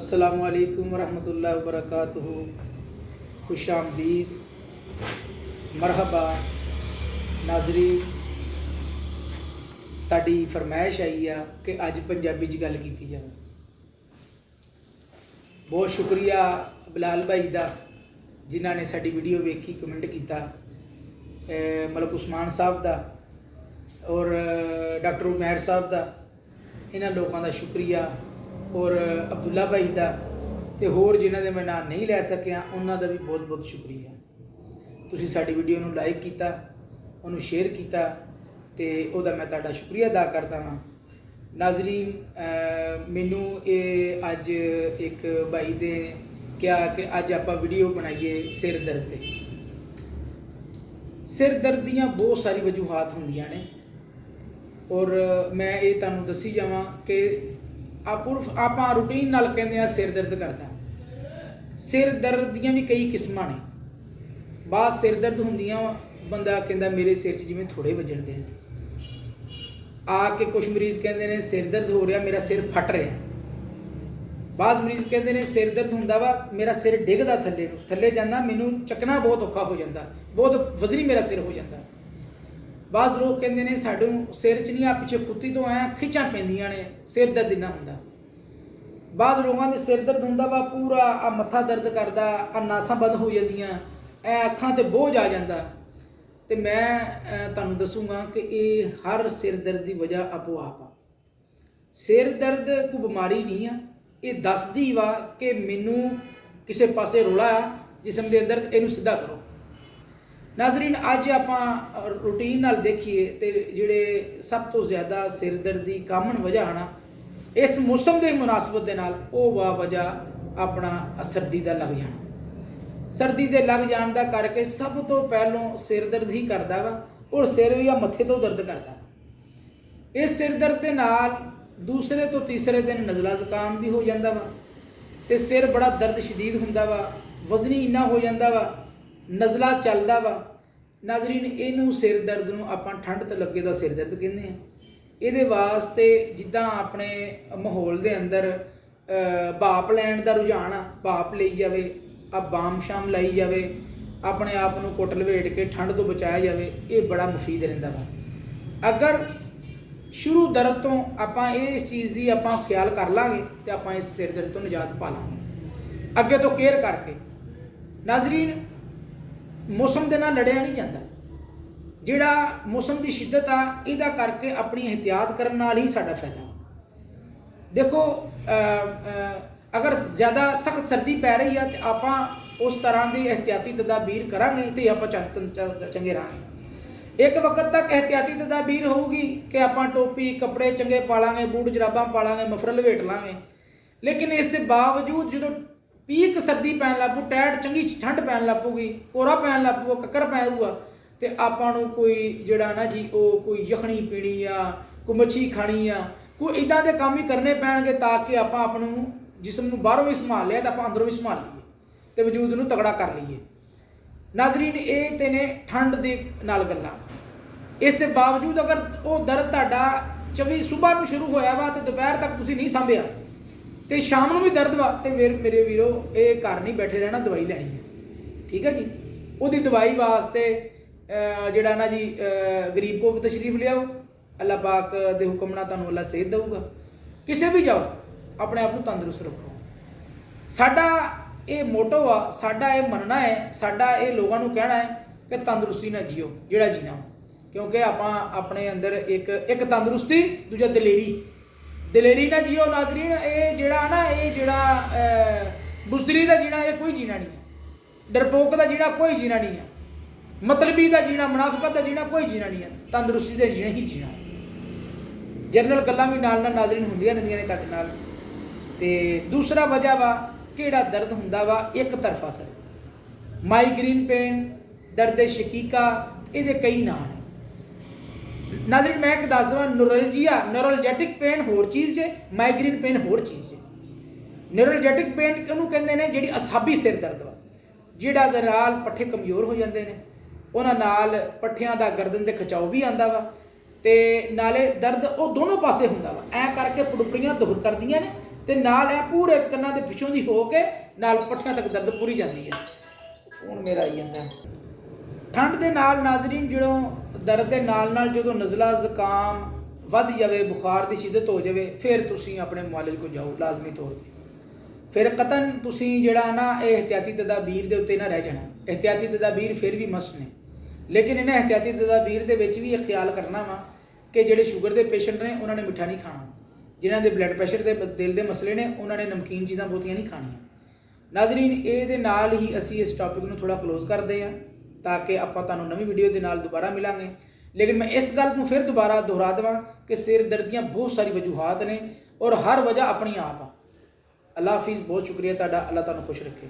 अस्सलामुअलैकुम वरहमतुल्लाहि वबरकातुहू। खुश आमदीद, मरहबा नाजरीन। ताड़ी फरमाइश आई आ कि अज पंजाबी च गल की जाए। बहुत शुक्रिया बिलाल भाई का जिन्हों ने साड़ी वीडियो वेखी, कमेंट किया। मलक उस्मान साहब का और डॉक्टर उमैर साहब का, इन्होंने लोगों का शुक्रिया। और अब्दुल्ला भाई का तो होर जिन्हों के मैं नाम नहीं लै सकिया उन्होंने भी बहुत बहुत शुक्रिया। तुसीं साडी वीडियो को लाइक किया, उन्होंने शेयर किया, तो वह मैं तुहाडा शुक्रिया अदा करता हाँ। नाजरीन, मैनू ये अज एक भाई ने क्या कि अज आप वीडियो बनाइए सिर दर्द ते। सिर दर्द दियाँ बहुत सारी वजूहात होंदियां ने और मैं ये तुहानूं दसी जावां कि आप रूटीन नाल कहते हैं सिर दर्द करता। सिर दर्द दियाँ भी कई किस्मां ने। बाद सिर दर्द होंदियां बंदा कहता मेरे सिर च जिवें थोड़े वजन दे आके। कुछ मरीज़ कहते हैं सिर दर्द हो रहा, मेरा सिर फट रहा। बाद मरीज़ कहते हैं सिर दर्द होंदा वा, मेरा सिर डिगदा थले थले जाना, मैनू चकना बहुत औखा हो जाता, बहुत वजनी मेरा सिर हो जाता। बाद लोग कहते हैं साडू सिर च नहीं आ पिछे कुत्ती तो आया खिंचा पैंदियां ने, सिर दर्द इन्ना होंदा। बाद लोगों के सिर दर्द होंदा वा पूरा आ मत्था दर्द करदा, आ नासां बंद हो जांदियां, ए अखां ते बोझ आ जांदा। तो मैं तुहानूं दसूँगा कि ये हर सिर दर्द की वजह आपो आप आ। सिर दर्द कोई बीमारी नहीं है, ये दसदी वा कि मैनू किसी पासे रोला जिसम के अंदर, इनू सीधा करो। नाजरीन, अज आप रूटीन नाल देखिए तो जिहड़े सब तो ज़्यादा सिर दर्द की कामन वजह है ना इस मौसम के मुनासबत के नाल वो वा वजह अपना सर्दी का लग जाना। सर्दी के लग जाने का करके सब तो पहलों सिर दर्द ही करता वा और सिर भी मत्थे तो दर्द करता। इस सिर दर्द के नाल दूसरे तो तीसरे दिन नज़ला जुकाम भी हो जाता वा, तो सिर बड़ा दर्द शदीद होंदा वा, वजनी इन्ना हो जाता वा, नज़ला चलता वा। नाजरीन, इनू सिर दर्द नूं आपां ठंड तो लगे दा सिर दर्द कहते हैं। ये वास्ते जिद्दां अपने माहौल के अंदर भाप लैण का रुझान आ, भाप लई जावे, आ बाम शाम लाई जावे, अपने आप को कुट लवेट के ठंड तो बचाया जाए, ये बड़ा मुफीद रहिंदा वा। अगर शुरू दर्द तो आपां इस चीज़ की आपां ख्याल कर लांगे तो आपां इस सिर दर्द तो निजात पा लांगे अगे तो केयर करके। नाजरीन, मौसम के नाल लड़िया नहीं जाता। जिहड़ा मौसम की शिद्दत आ इहदा करके अपनी एहतियात करन नाल ही साडा फायदा। देखो, अगर ज़्यादा सख्त सर्दी पै रही है तो आपां उस तरह की एहतियाती तदाबीर करांगे तो आपां चंगे रहांगे। एक वक्त तक एहतियाती तदाबीर होगी कि आपां टोपी कपड़े चंगे पा लांगे, बूट जराबां पा लांगे, मफरल लवेट लांगे। लेकिन इसके बावजूद जो पीक सर्दी पैन लग पू, टैट चंगी ठंड पैन लग पूगी, कोरा पैन लग पूगा, कक्कर पैगा, तो आपां नूं कोई जिहड़ा ना जी वो कोई यखनी पीनी आ, कोई मच्छी खानी आ, कोई इदां दे काम ही करने पैणगे ताकि आपां अपनू जिसम नूं बाहरों भी संभाल लिया तो आपां अंदरों भी संभाल लीए तो वजूद नूं तगड़ा कर लीए। नाजरीन, ये ते ने ठंड दे नाल गल्लां। इस दे बावजूद अगर वो दर्द तुहाडा 24 सुबह नूं शुरू होया वा तो दोपहर तक तुसीं नहीं सांभिया तो शाम नूं भी दर्द वा, तो फिर मेरे वीरो ये घर नहीं बैठे रहना, दवाई लैनी है। ठीक है जी। उहदी दवाई वास्ते जिहड़ा ना जी गरीब को तशरीफ लियाओ, अल्लाह पाक दे हुक्म नाल तुहानूं अल्लाह सेहत देऊगा। किसे भी जाओ अपने आप को तंदुरुस्त रखो। साडा ये मोटो आ, साडा ये मनना है, साडा ये लोगों को कहना है कि तंदुरुस्ती ना जियो जिहड़ा जीना। क्योंकि आपां अपने अंदर एक तंदुरुस्ती, दूजा दलेरी ना जियो। नाजरीन, ये जिहड़ा ना ये जिहड़ा बुज़दिली का जीना ये कोई जीना नहीं है, डरपोक का जीना कोई जीना नहीं है, मतलबी का जीना, मुनाफिकत का जीना कोई जीना नहीं है, तंदुरुस्ती का जीना ही जीना। जनरल गल्लां भी नाल नाजरीन होंदियां रहिंदियां ने तुहाडे नाल। ते दूसरा वजह वा किहड़ा दर्द हुंदा वा एक तरफा सर, माइग्रेन पेन, दर्द शकीका, ये कई नाम ने। नाजरीन, मैं एक दस देवां, न्यूरोलजैटिक पेन होर चीज़ है, माइग्रेन पेन होर चीज़ है। न्यूरोलजैटिक पेन कहनूं कहंदे ने जिहड़ी असाबी सिर दर्द वा, जिहड़ा दे नाल पट्ठे कमज़ोर हो जाते हैं, उन्हां नाल पट्ठियां दा गर्दन ते खिचाव भी आंदा वा, ते नाले दर्द वो दोनों पासे हुंदा वा। ऐ करके पड़ुपड़ियां दूर करदियां ने ਤੇ ਨਾਲ ਹੈ ਪੂਰੇ ਕੰਨਾਂ ਦੇ ਪਿੱਛੋਂ ਦੀ ਹੋ ਕੇ ਨਾਲ ਪੱਠਿਆਂ ਤੱਕ ਦਰਦ ਪੂਰੀ ਜਾਂਦੀ ਹੈ। ਫੋਨ ਮੇਰਾ ਆਈ ਜਾਂਦਾ। ਠੰਡ ਦੇ ਨਾਲ ਨਾਜ਼ਰੀਨ ਜਦੋਂ ਦਰਦ ਦੇ ਨਾਲ ਜਦੋਂ ਨਜ਼ਲਾ ਜ਼ੁਕਾਮ ਵੱਧ ਜਾਵੇ, ਬੁਖਾਰ ਦੀ ਸ਼ਿੱਦਤ ਹੋ ਜਾਵੇ, ਫਿਰ ਤੁਸੀਂ ਆਪਣੇ ਮੁਆਲਿਜ ਕੋਲ ਜਾਓ ਲਾਜ਼ਮੀ ਤੌਰ 'ਤੇ। ਫਿਰ ਕਤਨ ਤੁਸੀਂ ਜਿਹੜਾ ਨਾ ਇਹ ਇਹਤਿਆਤੀ ਤਦਾਬੀਰ ਦੇ ਉੱਤੇ ਨਾ ਰਹਿ ਜਾਣਾ। ਇਹਤਿਆਤੀ ਤਦਾਬੀਰ ਫਿਰ ਵੀ ਮਸਟ ਨੇ, ਲੇਕਿਨ ਇਹਨਾਂ ਇਹਤਿਆਤੀ ਤਦਾਬੀਰ ਦੇ ਵਿੱਚ ਵੀ ਇਹ ਖਿਆਲ ਕਰਨਾ ਵਾ ਕਿ ਜਿਹੜੇ ਸ਼ੂਗਰ ਦੇ ਪੇਸ਼ੈਂਟ ਨੇ ਉਹਨਾਂ ਨੇ ਮਿੱਠਾ ਨਹੀਂ ਖਾਣਾ, ਜਿਨ੍ਹਾਂ ਦੇ ਬਲੱਡ ਪ੍ਰੈਸ਼ਰ ਦੇ ਦਿਲ ਦੇ ਮਸਲੇ ਨੇ ਉਹਨਾਂ ਨੇ ਨਮਕੀਨ ਚੀਜ਼ਾਂ ਬਹੁਤੀਆਂ ਨਹੀਂ ਖਾਣੀਆਂ। ਨਾਜ਼ਰੀਨ ਇਹਦੇ ਨਾਲ ਹੀ ਅਸੀਂ ਇਸ ਟੌਪਿਕ ਨੂੰ ਥੋੜ੍ਹਾ ਕਲੋਜ਼ ਕਰਦੇ ਹਾਂ ਤਾਂ ਕਿ ਆਪਾਂ ਤੁਹਾਨੂੰ ਨਵੀਂ ਵੀਡੀਓ ਦੇ ਨਾਲ ਦੁਬਾਰਾ ਮਿਲਾਂਗੇ। ਲੇਕਿਨ ਮੈਂ ਇਸ ਗੱਲ ਨੂੰ ਫਿਰ ਦੁਬਾਰਾ ਦੁਹਰਾ ਦੇਵਾਂ ਕਿ ਸਿਰ ਦਰਦ ਦੀਆਂ ਬਹੁਤ ਸਾਰੀ ਵਜੂਹਾਤ ਨੇ ਔਰ ਹਰ ਵਜ੍ਹਾ ਆਪਣੀ ਆਪ ਆ। ਅੱਲਾ ਹਾਫਿਜ਼, ਬਹੁਤ ਸ਼ੁਕਰੀਆ ਤੁਹਾਡਾ, ਅੱਲਾ ਤੁਹਾਨੂੰ ਖੁਸ਼ ਰੱਖੇ।